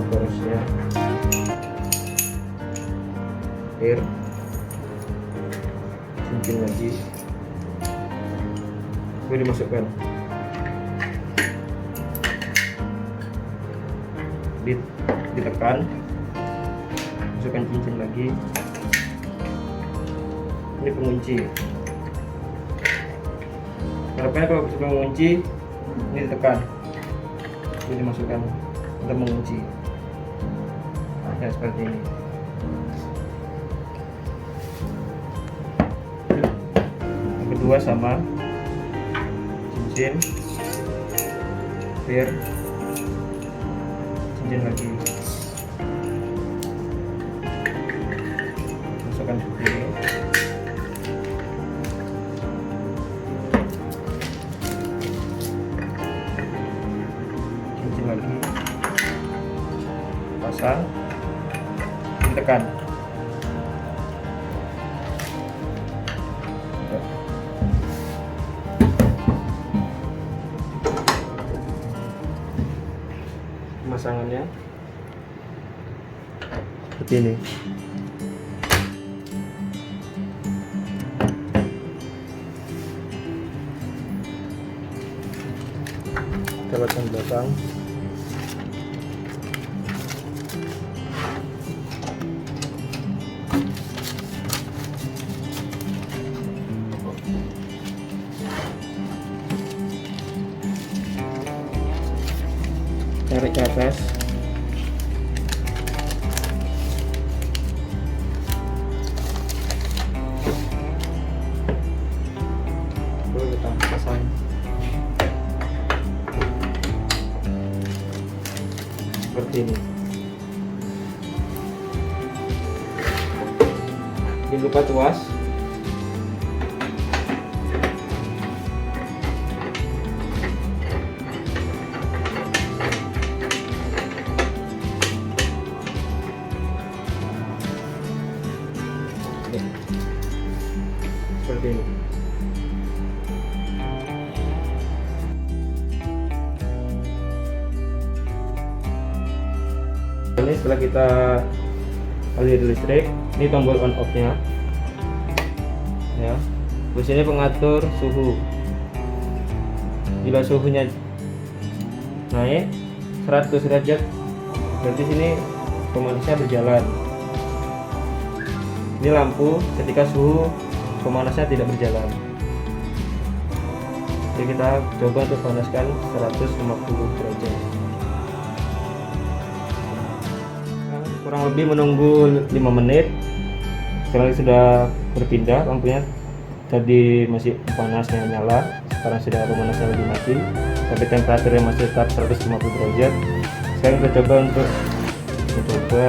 porosnya. Air, cincin lagi, boleh dimasukkan, ditekan, masukkan cincin lagi. Ini pengunci. Harapannya kalau sudah mengunci, ini ditekan, ini dimasukkan untuk mengunci. Nah, seperti ini. Yang kedua sama cincin, air, cincin lagi, masukkan seperti ini. Cincin lagi, pasang, ditekan. Pemasangannya seperti ini. Kita pasang belakang. Tarik ke atas. Baru kita pasang. Seperti ini. Jangan lupa tuas. Seperti ini. Ini setelah kita aliri listrik, ini tombol on off nya ya. Terus ini pengatur suhu. Bila suhunya naik 100 derajat, berarti sini pemanasnya berjalan. Ini lampu ketika suhu pemanasnya tidak berjalan. Jadi kita coba untuk panaskan 150 derajat. Kurang lebih menunggu 5 menit. Sekarang sudah berpindah, lampunya tadi masih panasnya nyala, sekarang sudah pemanasnya lagi mati, tapi temperaturnya masih tetap 150 derajat. Sekarang kita coba untuk mencoba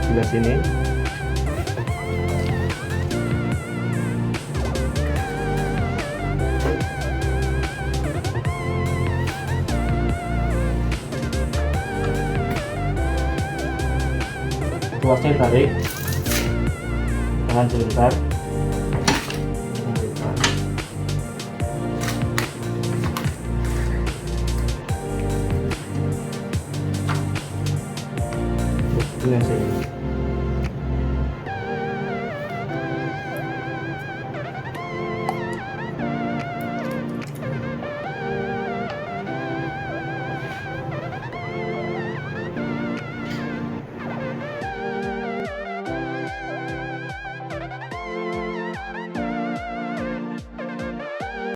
sebelah sini. Tuasnya tarik, tahan sebentar. Ini sih.